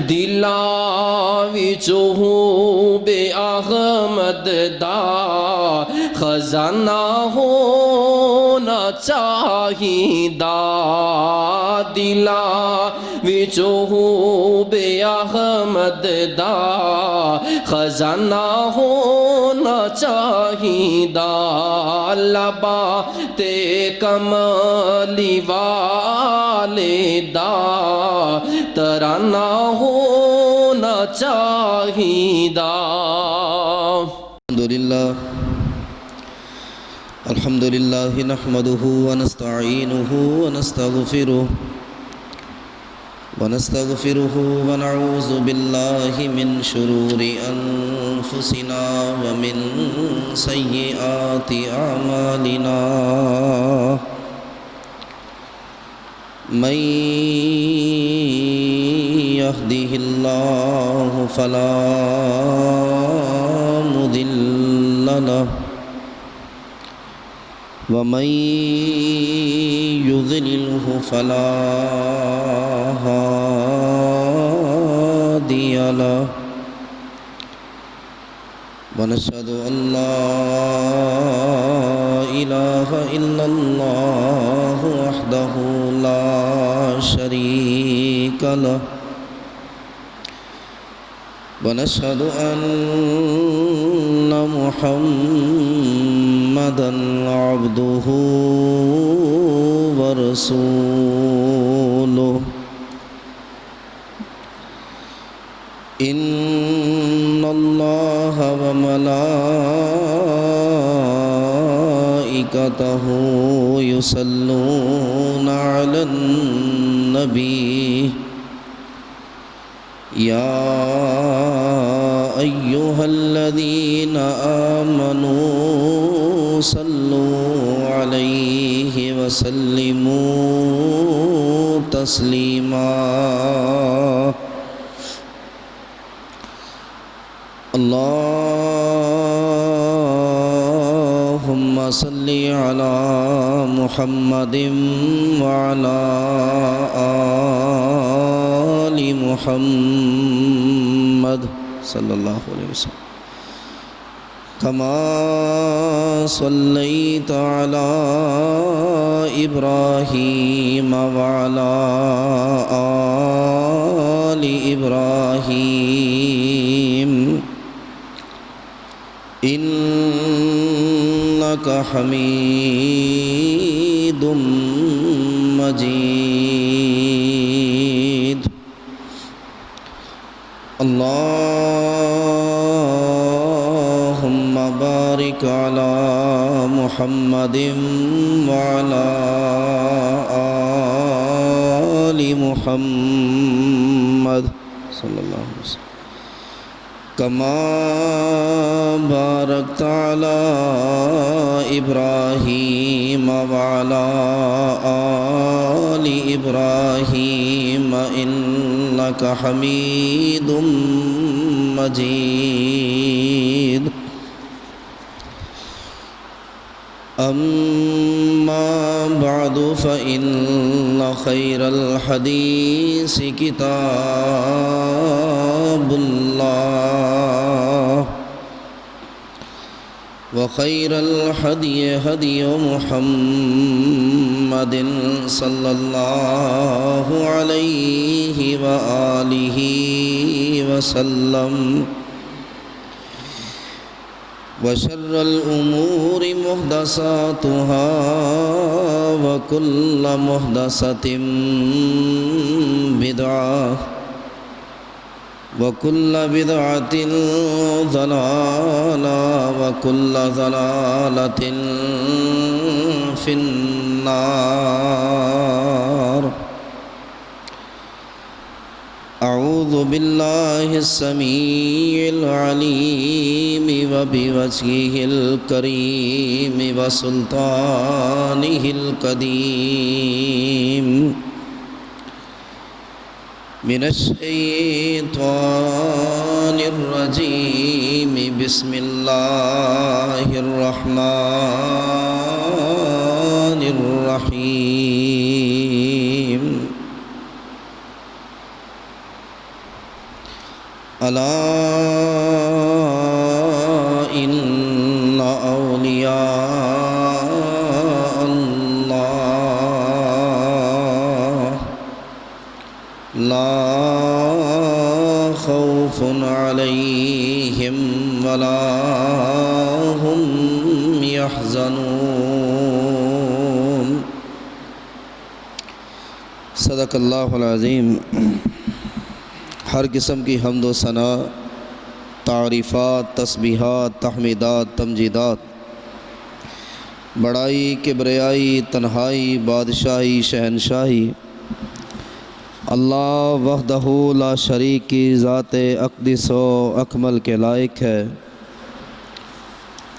دلاں وچ حب احمد دا خزانہ ہونا چاہیدا دلاں وچ حب احمد دا خزانہ ہونا چاہیدا لباں تے کملی والے دا ترانہ ہونا چاہیدا۔ الحمدللہ نحمدہ ونستعینہ ونستغفرہ ونعوذ باللہ من شرور انفسنا ومن سیئات اعمالنا من يهده الله فلا مضل له ومن يضلله فلا هادي له ونشهد أن لا إله إلا الله وحده لا شريك له ونشهد أن محمدًا عبده ورسوله إن الله وملائكته يصلون على النبي يا أيها الذين آمنوا صلوا عليه وسلموا تسليما اللهم صل على محمد وعلى آل محمد صلى الله عليه وسلم كما صليت على إبراهيم وعلى آل إبراهيم إنك حميد مجيد اللهم بارك على محمد وعلى آل محمد صلى الله عليه وسلم كما باركت على إبراهيم وعلى آل إبراهيم إنك حميد مجيد أما بعد فإن خير الحديث كتاب الله وخير الهدي هدي محمد صلى الله عليه وآله وسلم وشر الأمور محدثاتها وكل محدثة بدعة وكل بدعة ضلالة وكل ضلالة في النار أعوذ بالله السميع العليم وبوجهه الكريم وسلطانه القديم من الشيطان الرجيم بسم الله الرحمن الرحيم ألا إن أولياء الله لا خوف عليهم ولا هم يحزنون صدق اللہ العظیم۔ ہر قسم کی حمد و ثنا، تعریفات، تسبیحات، تحمیدات، تمجیدات، بڑائی، کبریائی، تنہائی، بادشاہی، شہنشاہی اللہ وحدہ لا شریک کی ذات اقدس و اکمل کے لائق ہے،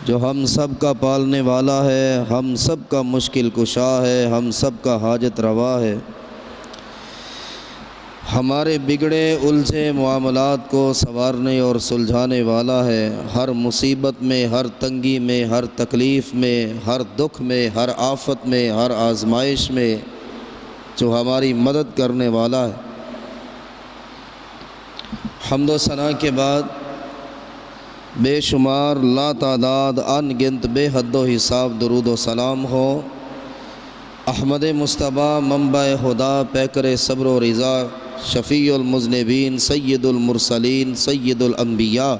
جو ہم سب کا پالنے والا ہے، ہم سب کا مشکل کشا ہے، ہم سب کا حاجت روا ہے، ہمارے بگڑے الجھے معاملات کو سنوارنے اور سلجھانے والا ہے، ہر مصیبت میں، ہر تنگی میں، ہر تکلیف میں، ہر دکھ میں، ہر آفت میں، ہر آزمائش میں جو ہماری مدد کرنے والا ہے۔ حمد و ثنا کے بعد بے شمار لا تعداد ان گنت بے حد و حساب درود و سلام ہو احمد مصطفیٰ منبع خدا پیکر صبر و رضا شفیع المذنبین سید المرسلین سید الانبیاء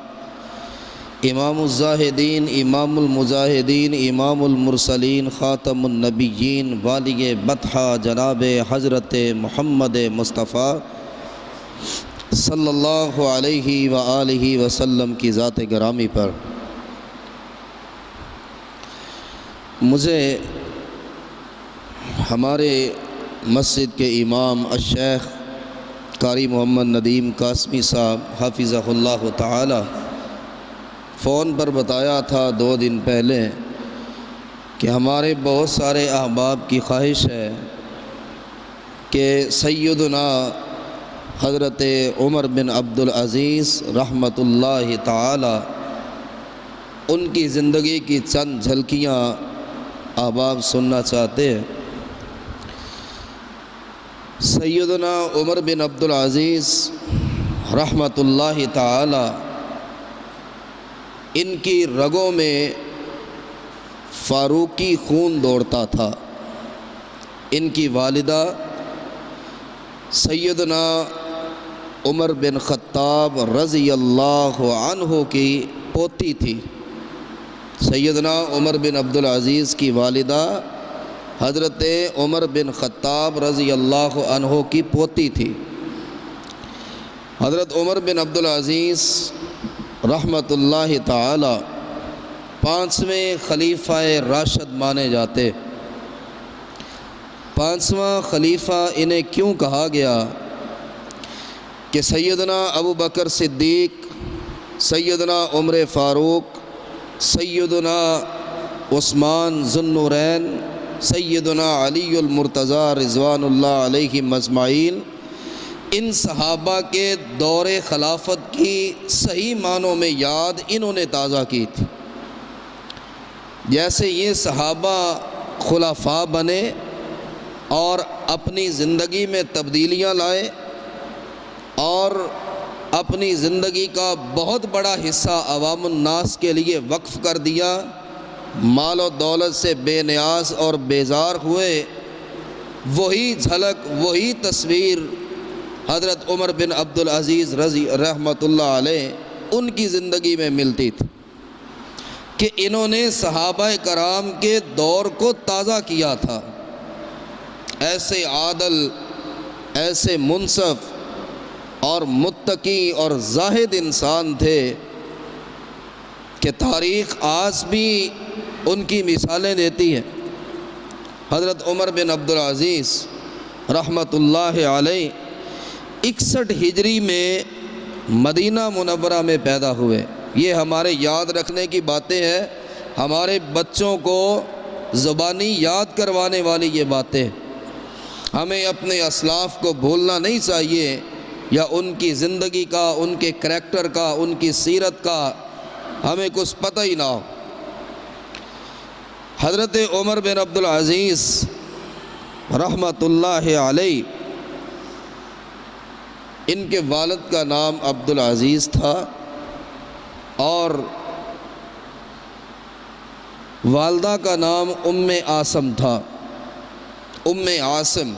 امام الزاہدین امام المجاہدین امام المرسلین خاتم النبیین والی بطحہ جناب حضرت محمد مصطفیٰ صلی اللہ علیہ وآلہ وسلم کی ذات گرامی پر مجھے ہمارے مسجد کے امام الشیخ قاری محمد ندیم قاسمی صاحب حافظہ اللہ تعالی فون پر بتایا تھا 2 دن پہلے کہ ہمارے بہت سارے احباب کی خواہش ہے کہ سیدنا حضرت عمر بن عبدالعزیز رحمۃ اللہ تعالی ان کی زندگی کی چند جھلکیاں احباب سننا چاہتے ہیں۔ سیدنا عمر بن عبدالعزیز رحمۃ اللہ تعالی ان کی رگوں میں فاروقی خون دوڑتا تھا۔ ان کی والدہ سیدنا عمر بن خطاب رضی اللہ عنہ کی پوتی تھی۔ سیدنا عمر بن عبدالعزیز کی والدہ حضرت عمر بن خطاب رضی اللہ عنہ کی پوتی تھی۔ حضرت عمر بن عبدالعزیز رحمۃ اللہ تعالی 5ویں خلیفہ راشد مانے جاتے۔ 5واں خلیفہ انہیں کیوں کہا گیا کہ سیدنا ابو بکر صدیق، سیدنا عمر فاروق، سیدنا عثمان ذو النورین، سیدنا علی المرتضیٰ رضوان اللہ علیہم اجمعین، ان صحابہ کے دور خلافت کی صحیح معنوں میں یاد انہوں نے تازہ کی تھی۔ جیسے یہ صحابہ خلفاء بنے اور اپنی زندگی میں تبدیلیاں لائے اور اپنی زندگی کا بہت بڑا حصہ عوام الناس کے لیے وقف کر دیا، مال و دولت سے بے نیاز اور بیزار ہوئے، وہی جھلک، وہی تصویر حضرت عمر بن عبدالعزیز رضی رحمۃ اللہ علیہ ان کی زندگی میں ملتی تھی کہ انہوں نے صحابہ کرام کے دور کو تازہ کیا تھا۔ ایسے عادل، ایسے منصف اور متقی اور زاہد انسان تھے کہ تاریخ آج بھی ان کی مثالیں دیتی ہے۔ حضرت عمر بن عبدالعزیز رحمۃ اللہ علیہ 61 ہجری میں مدینہ منورہ میں پیدا ہوئے۔ یہ ہمارے یاد رکھنے کی باتیں ہیں، ہمارے بچوں کو زبانی یاد کروانے والی یہ باتیں۔ ہمیں اپنے اسلاف کو بھولنا نہیں چاہیے، یا ان کی زندگی کا، ان کے کریکٹر کا، ان کی سیرت کا ہمیں کچھ پتہ ہی نہ ہو۔ حضرت عمر بن عبدالعزیز رحمۃ اللہ علیہ ان کے والد کا نام عبدالعزیز تھا اور والدہ کا نام ام عاصم تھا۔ ام عاصم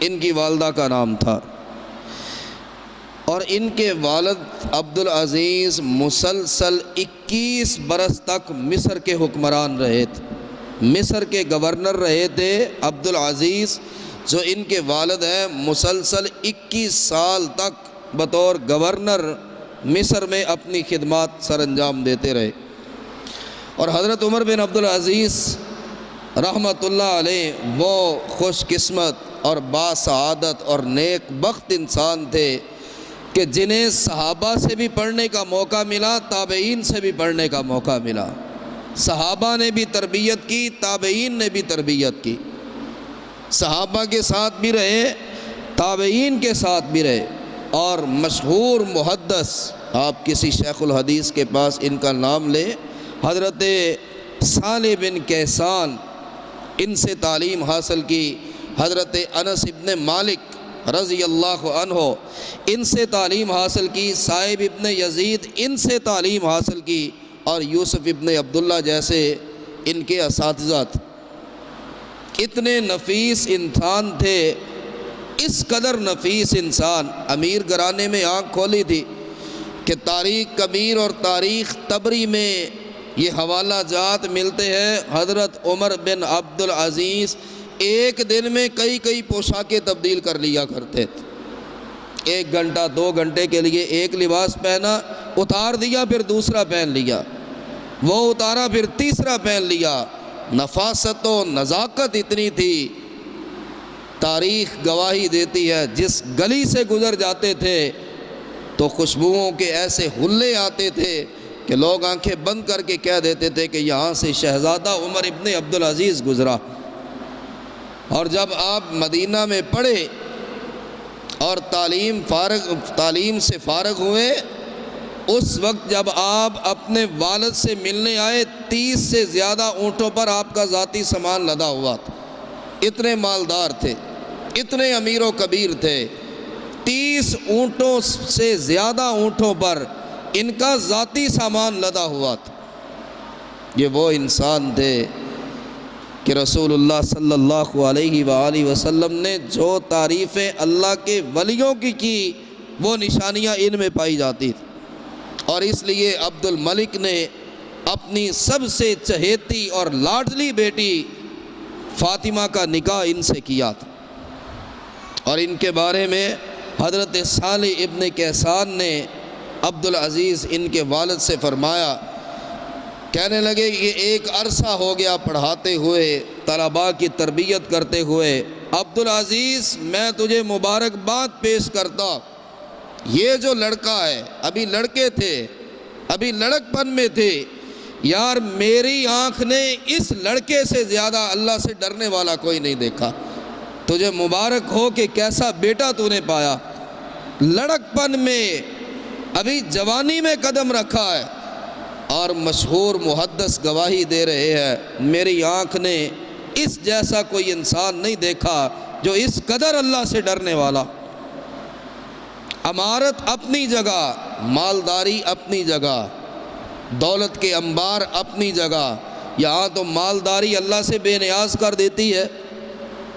ان کی والدہ کا نام تھا، اور ان کے والد عبدالعزیز مسلسل 21 برس تک مصر کے حکمران رہے تھے، مصر کے گورنر رہے تھے عبدالعزیز جو ان کے والد ہیں، مسلسل 21 سال تک بطور گورنر مصر میں اپنی خدمات سر انجام دیتے رہے۔ اور حضرت عمر بن عبدالعزیز رحمۃ اللہ علیہ وہ خوش قسمت اور باسعادت اور نیک بخت انسان تھے کہ جنہیں صحابہ سے بھی پڑھنے کا موقع ملا، تابعین سے بھی پڑھنے کا موقع ملا۔ صحابہ نے بھی تربیت کی، تابعین نے بھی تربیت کی، صحابہ کے ساتھ بھی رہے، تابعین کے ساتھ بھی رہے۔ اور مشہور محدث، آپ کسی شیخ الحدیث کے پاس ان کا نام لیں، حضرت صالح بن کیسان، ان سے تعلیم حاصل کی۔ حضرت انس ابن مالک رضی اللہ عنہ، ان سے تعلیم حاصل کی۔ صائب ابن یزید، ان سے تعلیم حاصل کی، اور یوسف ابن عبداللہ جیسے ان کے اساتذہ تھے۔ اتنے نفیس انسان تھے، اس قدر نفیس انسان، امیر گھرانے میں آنکھ کھولی تھی کہ تاریخ کبیر اور تاریخ طبری میں یہ حوالہ جات ملتے ہیں۔ حضرت عمر بن عبدالعزیز ایک دن میں کئی پوشاکیں تبدیل کر لیا کرتے تھے۔ 1 گھنٹہ 2 گھنٹے کے لیے ایک لباس پہنا، اتار دیا، پھر دوسرا پہن لیا، وہ اتارا، پھر تیسرا پہن لیا۔ نفاست و نزاکت اتنی تھی، تاریخ گواہی دیتی ہے جس گلی سے گزر جاتے تھے تو خوشبوؤں کے ایسے حلے آتے تھے کہ لوگ آنکھیں بند کر کے کہہ دیتے تھے کہ یہاں سے شہزادہ عمر ابن عبدالعزیز گزرا۔ اور جب آپ مدینہ میں پڑھے اور تعلیم سے فارغ ہوئے، اس وقت جب آپ اپنے والد سے ملنے آئے، 30 سے زیادہ اونٹوں پر آپ کا ذاتی سامان لدا ہوا تھا۔ اتنے مالدار تھے، اتنے امیر و کبیر تھے، 30 اونٹوں سے زیادہ اونٹوں پر ان کا ذاتی سامان لدا ہوا تھا۔ یہ وہ انسان تھے کہ رسول اللہ صلی اللہ علیہ وآلہ وسلم نے جو تعریفیں اللہ کے ولیوں کی وہ نشانیاں ان میں پائی جاتی تھیں۔ اور اس لیے عبد الملک نے اپنی سب سے چہیتی اور لاڈلی بیٹی فاطمہ کا نکاح ان سے کیا تھا۔ اور ان کے بارے میں حضرت صالح ابن کیسان نے عبدالعزیز ان کے والد سے فرمایا، کہنے لگے کہ ایک عرصہ ہو گیا پڑھاتے ہوئے، طلباء کی تربیت کرتے ہوئے، عبدالعزیز میں تجھے مبارکباد پیش کرتا، یہ جو لڑکا ہے، ابھی لڑکے تھے، ابھی لڑک پن میں تھے، یار میری آنکھ نے اس لڑکے سے زیادہ اللہ سے ڈرنے والا کوئی نہیں دیکھا، تجھے مبارک ہو کہ کیسا بیٹا تو نے پایا، لڑک پن میں ابھی جوانی میں قدم رکھا ہے۔ اور مشہور محدث گواہی دے رہے ہیں، میری آنکھ نے اس جیسا کوئی انسان نہیں دیکھا جو اس قدر اللہ سے ڈرنے والا۔ امارت اپنی جگہ، مالداری اپنی جگہ، دولت کے انبار اپنی جگہ۔ یہاں تو مالداری اللہ سے بے نیاز کر دیتی ہے،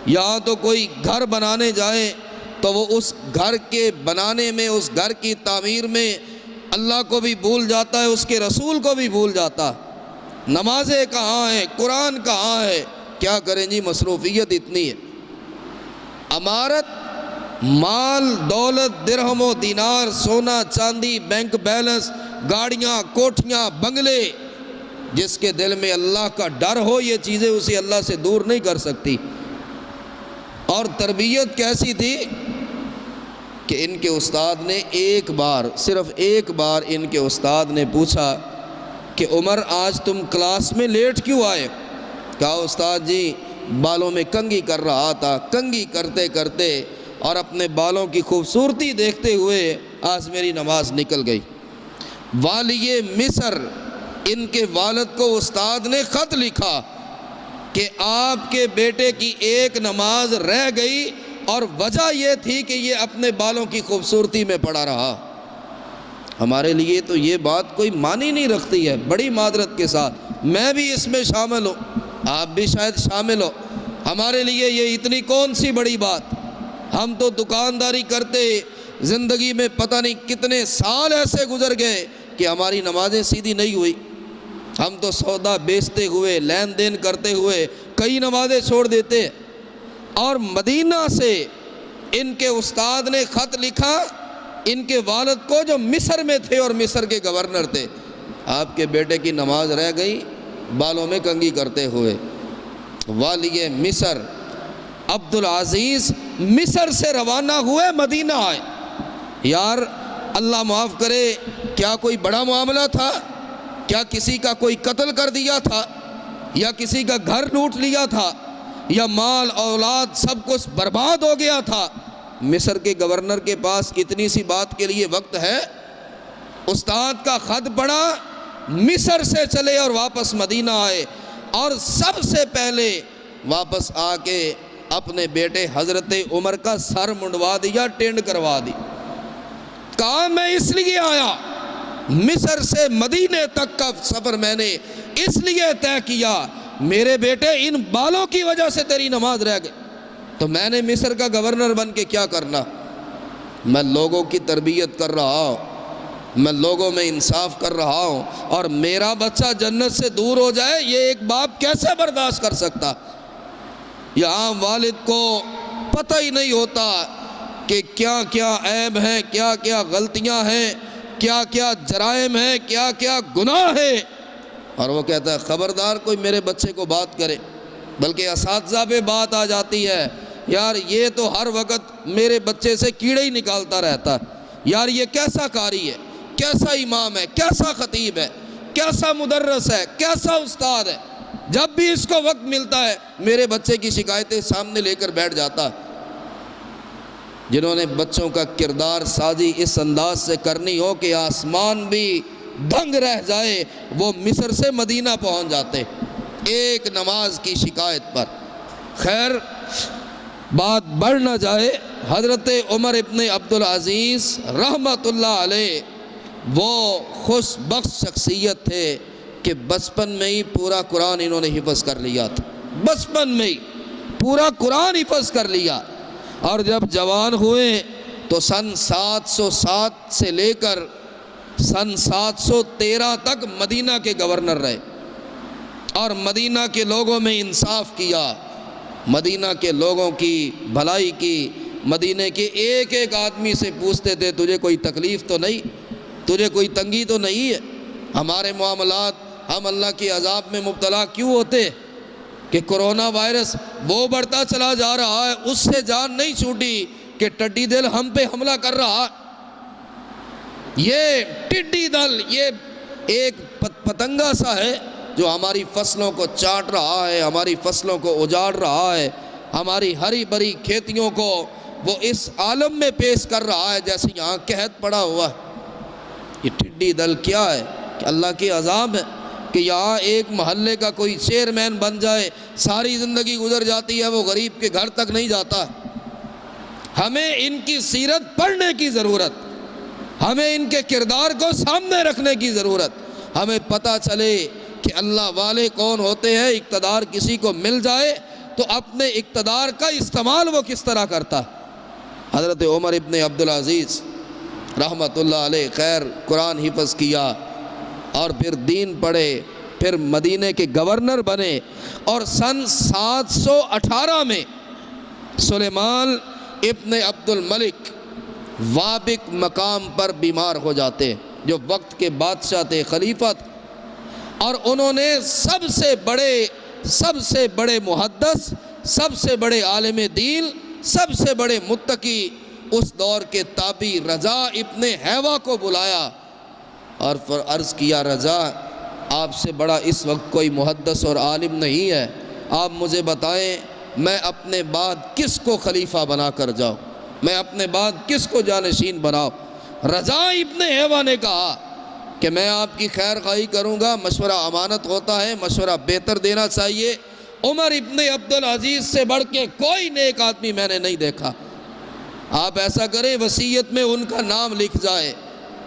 یہاں تو کوئی گھر بنانے جائے تو وہ اس گھر کے بنانے میں، اس گھر کی تعمیر میں اللہ کو بھی بھول جاتا ہے، اس کے رسول کو بھی بھول جاتا۔ نمازیں کہاں ہیں، قرآن کہاں ہے، کیا کریں جی، مصروفیت اتنی ہے۔ امارت، مال، دولت، درہم و دینار، سونا چاندی، بینک بیلنس، گاڑیاں، کوٹھیاں، بنگلے، جس کے دل میں اللہ کا ڈر ہو یہ چیزیں اسے اللہ سے دور نہیں کر سکتی۔ اور تربیت کیسی تھی کہ ان کے استاد نے ایک بار، صرف ایک بار ان کے استاد نے پوچھا کہ عمر آج تم کلاس میں لیٹ کیوں آئے؟ کہا استاد جی بالوں میں کنگھی کر رہا تھا، کنگھی کرتے کرتے اور اپنے بالوں کی خوبصورتی دیکھتے ہوئے آج میری نماز نکل گئی۔ والی مصر، ان کے والد کو استاد نے خط لکھا کہ آپ کے بیٹے کی ایک نماز رہ گئی، اور وجہ یہ تھی کہ یہ اپنے بالوں کی خوبصورتی میں پڑا رہا۔ ہمارے لیے تو یہ بات کوئی معنی نہیں رکھتی ہے، بڑی معذرت کے ساتھ میں بھی اس میں شامل ہوں، آپ بھی شاید شامل ہو۔ ہمارے لیے یہ اتنی کون سی بڑی بات؟ ہم تو دکانداری کرتے زندگی میں پتہ نہیں کتنے سال ایسے گزر گئے کہ ہماری نمازیں سیدھی نہیں ہوئی۔ ہم تو سودا بیچتے ہوئے، لین دین کرتے ہوئے کئی نمازیں چھوڑ دیتے۔ اور مدینہ سے ان کے استاد نے خط لکھا ان کے والد کو جو مصر میں تھے اور مصر کے گورنر تھے، آپ کے بیٹے کی نماز رہ گئی بالوں میں کنگھی کرتے ہوئے۔ والی مصر عبدالعزیز مصر سے روانہ ہوئے، مدینہ آئے۔ یار اللہ معاف کرے، کیا کوئی بڑا معاملہ تھا؟ کیا کسی کا کوئی قتل کر دیا تھا؟ یا کسی کا گھر لوٹ لیا تھا؟ یا مال اولاد سب کچھ برباد ہو گیا تھا؟ مصر کے گورنر کے پاس اتنی سی بات کے لیے وقت ہے؟ استاد کا خط پڑھا، مصر سے چلے اور واپس مدینہ آئے، اور سب سے پہلے واپس آ کے اپنے بیٹے حضرت عمر کا سر منڈوا دیا، ٹینڈ کروا دی۔ کہا میں اس لیے آیا، مصر سے مدینے تک کا سفر میں نے اس لیے طے کیا، میرے بیٹے ان بالوں کی وجہ سے تیری نماز رہ گئی، تو میں نے مصر کا گورنر بن کے کیا کرنا؟ میں لوگوں کی تربیت کر رہا ہوں، میں لوگوں میں انصاف کر رہا ہوں، اور میرا بچہ جنت سے دور ہو جائے یہ ایک باپ کیسے برداشت کر سکتا؟ یہاں والد کو پتہ ہی نہیں ہوتا کہ کیا کیا عیب ہیں، کیا کیا غلطیاں ہیں، کیا کیا جرائم ہیں، کیا کیا گناہ ہے، اور وہ کہتا ہے خبردار کوئی میرے بچے کو بات کرے۔ بلکہ اساتذہ پہ بات آ جاتی ہے، یار یہ تو ہر وقت میرے بچے سے کیڑے ہی نکالتا رہتا ہے، یار یہ کیسا قاری ہے، کیسا امام ہے، کیسا خطیب ہے، کیسا مدرس ہے، کیسا استاد ہے، جب بھی اس کو وقت ملتا ہے میرے بچے کی شکایتیں سامنے لے کر بیٹھ جاتا۔ جنہوں نے بچوں کا کردار سازی اس انداز سے کرنی ہو کہ آسمان بھی دنگ رہ جائے، وہ مصر سے مدینہ پہنچ جاتے ایک نماز کی شکایت پر۔ خیر بات بڑھ نہ جائے، حضرت عمر ابن عبدالعزیز رحمۃ اللہ علیہ وہ خوش بخش شخصیت تھے کہ بچپن میں ہی پورا قرآن انہوں نے حفظ کر لیا تھا، بچپن میں ہی پورا قرآن حفظ کر لیا، اور جب جوان ہوئے تو سن 707 سے لے کر سن 713 تک مدینہ کے گورنر رہے، اور مدینہ کے لوگوں میں انصاف کیا، مدینہ کے لوگوں کی بھلائی کی، مدینہ کے ایک ایک آدمی سے پوچھتے تھے تجھے کوئی تکلیف تو نہیں، تجھے کوئی تنگی تو نہیں ہے؟ ہمارے معاملات ہم اللہ کے عذاب میں مبتلا کیوں ہوتے کہ کرونا وائرس وہ بڑھتا چلا جا رہا ہے، اس سے جان نہیں چھوٹی کہ ٹڈی دل ہم پہ حملہ کر رہا۔ یہ ٹڈی دل یہ ایک پتنگا سا ہے جو ہماری فصلوں کو چاٹ رہا ہے، ہماری فصلوں کو اجاڑ رہا ہے، ہماری ہری بھری کھیتیوں کو وہ اس عالم میں پیش کر رہا ہے جیسے یہاں قحط پڑا ہوا ہے۔ یہ ٹڈی دل کیا ہے کہ اللہ کے عذاب ہے کہ یہاں ایک محلے کا کوئی چیئرمین بن جائے، ساری زندگی گزر جاتی ہے، وہ غریب کے گھر تک نہیں جاتا۔ ہمیں ان کی سیرت پڑھنے کی ضرورت، ہمیں ان کے کردار کو سامنے رکھنے کی ضرورت، ہمیں پتہ چلے کہ اللہ والے کون ہوتے ہیں۔ اقتدار کسی کو مل جائے تو اپنے اقتدار کا استعمال وہ کس طرح کرتا۔ حضرت عمر ابن عبدالعزیز رحمۃ اللہ علیہ خیر قرآن حفظ کیا، اور پھر دین پڑھے، پھر مدینے کے گورنر بنے، اور سن 718 میں سلیمان ابن عبد الملک وابق مقام پر بیمار ہو جاتے، جو وقت کے بادشاہ تھے، خلیفہ تھے، اور انہوں نے سب سے بڑے محدث، سب سے بڑے عالم دین، سب سے بڑے متقی اس دور کے تابعی رضا ابن حیوہ کو بلایا اور عرض کیا رضا آپ سے بڑا اس وقت کوئی محدث اور عالم نہیں ہے، آپ مجھے بتائیں میں اپنے بعد کس کو خلیفہ بنا کر جاؤں، میں اپنے بعد کس کو جانشین بناؤں۔ رضا ابن حیوہ نے کہا کہ میں آپ کی خیر خواہی کروں گا، مشورہ امانت ہوتا ہے، مشورہ بہتر دینا چاہیے، عمر ابن عبدالعزیز سے بڑھ کے کوئی نیک آدمی میں نے نہیں دیکھا۔ آپ ایسا کریں وصیت میں ان کا نام لکھ جائے،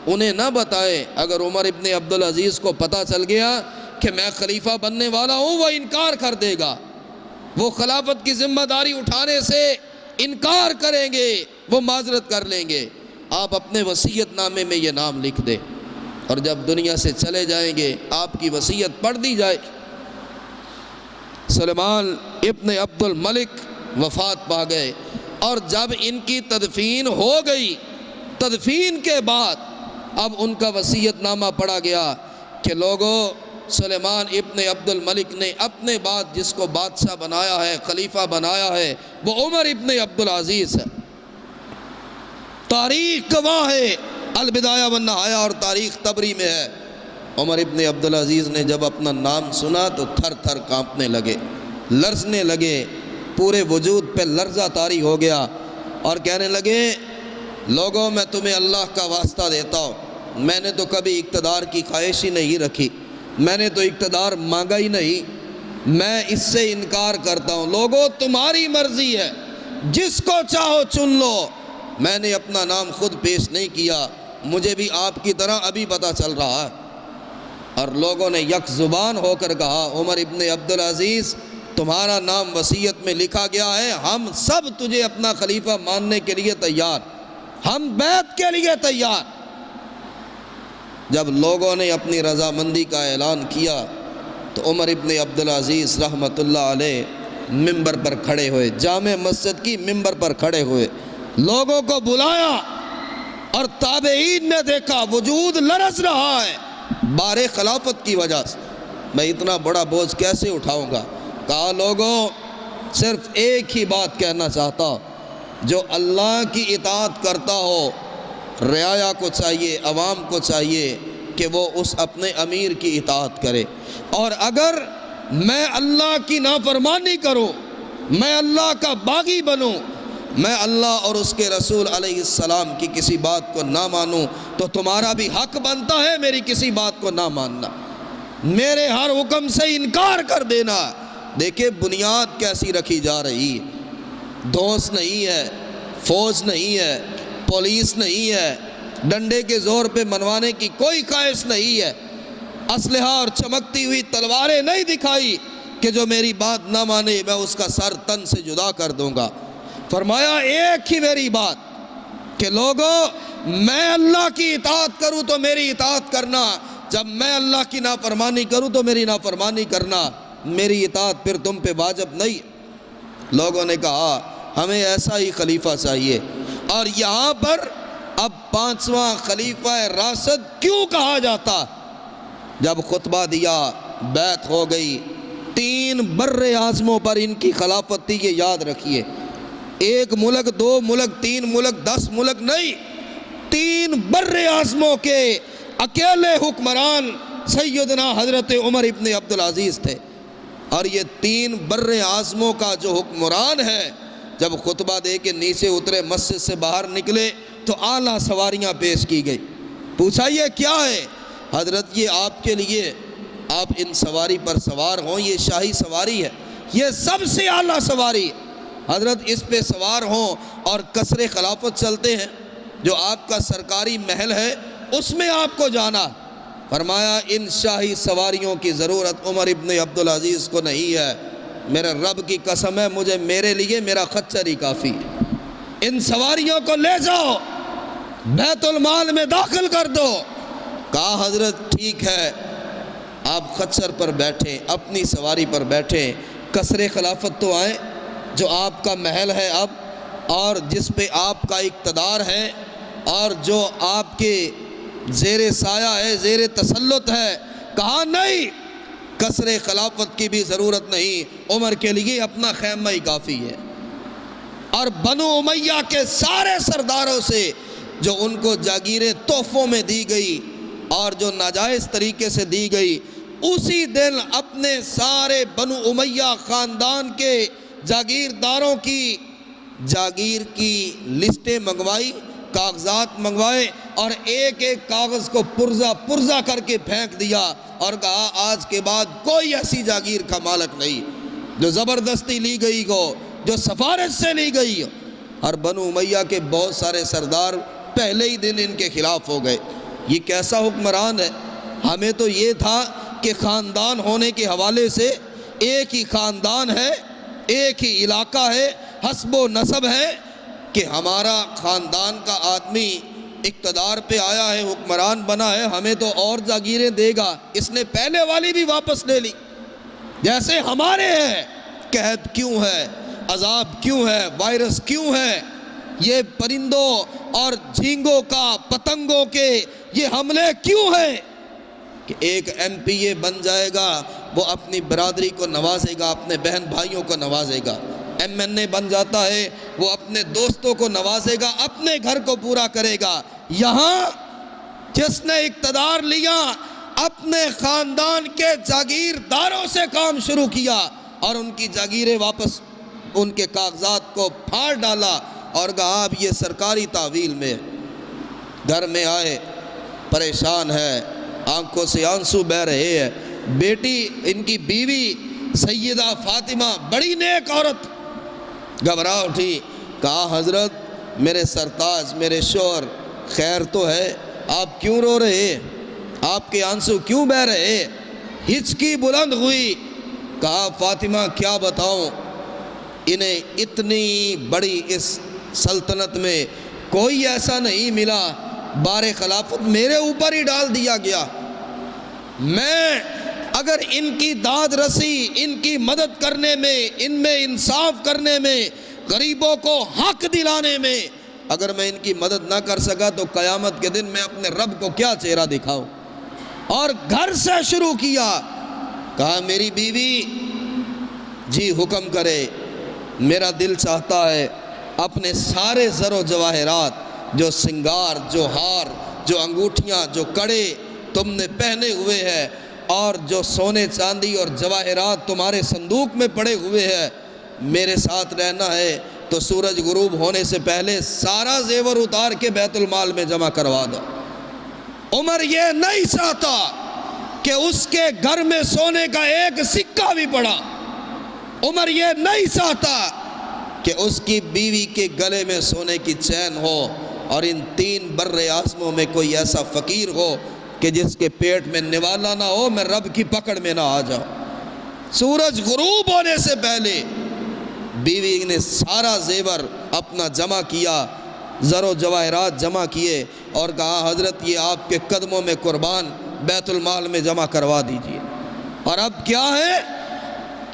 انہیں نہ بتائیں۔ اگر عمر ابن عبدالعزیز کو پتہ چل گیا کہ میں خلیفہ بننے والا ہوں، وہ انکار کر دے گا، وہ خلافت کی ذمہ داری اٹھانے سے انکار کریں گے، وہ معذرت کر لیں گے۔ آپ اپنے وصیت نامے میں یہ نام لکھ دیں، اور جب دنیا سے چلے جائیں گے آپ کی وصیت پڑھ دی جائے۔ سلیمان ابن عبد الملک وفات پا گئے، اور جب ان کی تدفین ہو گئی، تدفین کے بعد اب ان کا وصیت نامہ پڑھا گیا کہ لوگوں، سلیمان ابن عبد الملک نے اپنے بعد جس کو بادشاہ بنایا ہے، خلیفہ بنایا ہے، وہ عمر ابن عبدالعزیز ہے۔ تاریخ گواہ ہے، البدایہ والنہایہ اور تاریخ طبری میں ہے۔ عمر ابن عبدالعزیز نے جب اپنا نام سنا تو تھر تھر کانپنے لگے، لرزنے لگے، پورے وجود پہ لرزہ طاری ہو گیا، اور کہنے لگے لوگوں میں تمہیں اللہ کا واسطہ دیتا ہوں، میں نے تو کبھی اقتدار کی خواہش ہی نہیں رکھی، میں نے تو اقتدار مانگا ہی نہیں، میں اس سے انکار کرتا ہوں۔ لوگوں تمہاری مرضی ہے، جس کو چاہو چن لو، میں نے اپنا نام خود پیش نہیں کیا، مجھے بھی آپ کی طرح ابھی پتہ چل رہا ہے۔ اور لوگوں نے یک زبان ہو کر کہا عمر ابن عبدالعزیز تمہارا نام وصیت میں لکھا گیا ہے، ہم سب تجھے اپنا خلیفہ ماننے کے لیے تیار، ہم بیعت کے لیے تیار۔ جب لوگوں نے اپنی رضامندی کا اعلان کیا تو عمر ابن عبدالعزیز رحمۃ اللہ علیہ ممبر پر کھڑے ہوئے، جامع مسجد کی ممبر پر کھڑے ہوئے، لوگوں کو بلایا، اور تابعین نے دیکھا وجود لرز رہا ہے بار خلافت کی وجہ سے۔ میں اتنا بڑا بوجھ کیسے اٹھاؤں گا؟ کہا لوگوں صرف ایک ہی بات کہنا چاہتا ہوں، جو اللہ کی اطاعت کرتا ہو، رعایا کو چاہیے، عوام کو چاہیے کہ وہ اس اپنے امیر کی اطاعت کرے، اور اگر میں اللہ کی نافرمانی کروں، میں اللہ کا باغی بنوں، میں اللہ اور اس کے رسول علیہ السلام کی کسی بات کو نہ مانوں، تو تمہارا بھی حق بنتا ہے میری کسی بات کو نہ ماننا، میرے ہر حکم سے انکار کر دینا۔ دیکھیں بنیاد کیسی رکھی جا رہی ہے، دوست نہیں ہے، فوج نہیں ہے، پولیس نہیں ہے، ڈنڈے کے زور پہ منوانے کی کوئی خواہش نہیں ہے، اسلحہ اور چمکتی ہوئی تلواریں نہیں دکھائی کہ جو میری بات نہ مانے میں اس کا سر تن سے جدا کر دوں گا۔ فرمایا ایک ہی میری بات کہ لوگوں میں اللہ کی اطاعت کروں تو میری اطاعت کرنا، جب میں اللہ کی نافرمانی کروں تو میری نافرمانی کرنا، میری اطاعت پھر تم پہ واجب نہیں۔ لوگوں نے کہا ہمیں ایسا ہی خلیفہ چاہیے۔ اور یہاں پر اب 5واں خلیفہ راشد کیوں کہا جاتا؟ جب خطبہ دیا، بیعت ہو گئی، 3 بر اعظموں پر ان کی خلافت تھی، یہ یاد رکھیے، 1 ملک 2 ملک 3 ملک 10 ملک نہیں، 3 بر اعظموں کے اکیلے حکمران سیدنا حضرت عمر ابن عبدالعزیز تھے۔ اور یہ 3 بر اعظموں کا جو حکمران ہے، جب خطبہ دے کے نیچے اترے، مسجد سے باہر نکلے تو اعلیٰ سواریاں پیش کی گئی۔ پوچھا یہ کیا ہے؟ حضرت یہ آپ کے لیے، آپ ان سواری پر سوار ہوں، یہ شاہی سواری ہے، یہ سب سے اعلیٰ سواری ہے، حضرت اس پہ سوار ہوں اور قصر خلافت چلتے ہیں، جو آپ کا سرکاری محل ہے اس میں آپ کو جانا۔ فرمایا ان شاہی سواریوں کی ضرورت عمر ابن عبدالعزیز کو نہیں ہے، میرے رب کی قسم ہے مجھے میرے لیے میرا خچر ہی کافی ہے، ان سواریوں کو لے جاؤ بیت المال میں داخل کر دو۔ کہا حضرت ٹھیک ہے، آپ خچر پر بیٹھیں، اپنی سواری پر بیٹھیں، قصر خلافت تو آئیں جو آپ کا محل ہے اب، اور جس پہ آپ کا اقتدار ہے، اور جو آپ کے زیر سایہ ہے، زیر تسلط ہے۔ کہا نہیں، قصر خلافت کی بھی ضرورت نہیں، عمر کے لیے اپنا خیمہ ہی کافی ہے۔ اور بنو امیہ کے سارے سرداروں سے جو ان کو جاگیریں تحفوں میں دی گئی اور جو ناجائز طریقے سے دی گئی، اسی دن اپنے سارے بنو امیہ خاندان کے جاگیرداروں کی جاگیر کی لسٹیں منگوائی، کاغذات منگوائے، اور ایک ایک کاغذ کو پرزہ پرزہ کر کے پھینک دیا اور کہا آج کے بعد کوئی ایسی جاگیر کا مالک نہیں۔ جو زبردستی لی گئی ہو، جو سفارش سے لی گئی ہو، اور بنو امیہ کے بہت سارے سردار پہلے ہی دن ان کے خلاف ہو گئے۔ یہ کیسا حکمران ہے؟ ہمیں تو یہ تھا کہ خاندان ہونے کے حوالے سے ایک ہی خاندان ہے، ایک ہی علاقہ ہے، حسب و نسب ہے کہ ہمارا خاندان کا آدمی اقتدار پہ آیا ہے، حکمران بنا ہے، ہمیں تو اور جاگیریں دے گا۔ اس نے پہلے والی بھی واپس لے لی۔ جیسے ہمارے ہیں، قحط کیوں ہے، عذاب کیوں ہے، وائرس کیوں ہے، یہ پرندوں اور جھینگوں کا، پتنگوں کے یہ حملے کیوں ہیں؟ کہ ایک ایم پی اے بن جائے گا، وہ اپنی برادری کو نوازے گا، اپنے بہن بھائیوں کو نوازے گا۔ ایم این اے بن جاتا ہے، وہ اپنے دوستوں کو نوازے گا، اپنے گھر کو پورا کرے گا۔ یہاں جس نے اقتدار لیا، اپنے خاندان کے جاگیرداروں سے کام شروع کیا اور ان کی جاگیریں واپس، ان کے کاغذات کو پھاڑ ڈالا اور کہا اب یہ سرکاری تحویل میں۔ گھر میں آئے، پریشان ہے، آنکھوں سے آنسو بہہ رہے ہیں۔ بیٹی ان کی بیوی سیدہ فاطمہ بڑی نیک عورت گھبرا اٹھی، کہا حضرت میرے سرتاج، میرے شوہر، خیر تو ہے؟ آپ کیوں رو رہے؟ آپ کے آنسو کیوں بہہ رہے؟ ہچکی بلند ہوئی، کہا فاطمہ کیا بتاؤں، انہیں اتنی بڑی اس سلطنت میں کوئی ایسا نہیں ملا، بار خلافت میرے اوپر ہی ڈال دیا گیا۔ میں اگر ان کی داد رسی، ان کی مدد کرنے میں، ان میں انصاف کرنے میں، غریبوں کو حق دلانے میں اگر میں ان کی مدد نہ کر سکا تو قیامت کے دن میں اپنے رب کو کیا چہرہ دکھاؤں؟ اور گھر سے شروع کیا، کہا میری بیوی جی حکم کرے، میرا دل چاہتا ہے اپنے سارے زر و جواہرات، جو سنگار، جو ہار، جو انگوٹھیاں، جو کڑے تم نے پہنے ہوئے ہیں اور جو سونے چاندی اور جواہرات تمہارے صندوق میں پڑے ہوئے ہیں، میرے ساتھ رہنا ہے تو سورج غروب ہونے سے پہلے سارا زیور اتار کے بیت المال میں جمع کروا دو۔ عمر یہ نہیں چاہتا کہ اس کے گھر میں سونے کا ایک سکہ بھی پڑا۔ عمر یہ نہیں چاہتا کہ اس کی بیوی کے گلے میں سونے کی چین ہو، اور ان 3 بر اعظموں میں کوئی ایسا فقیر ہو کہ جس کے پیٹ میں نوالا نہ ہو، میں رب کی پکڑ میں نہ آ جاؤں۔ سورج غروب ہونے سے پہلے بیوی نے سارا زیور اپنا جمع کیا، زر و جواہرات جمع کیے اور کہا حضرت یہ آپ کے قدموں میں قربان، بیت المال میں جمع کروا دیجئے۔ اور اب کیا ہے؟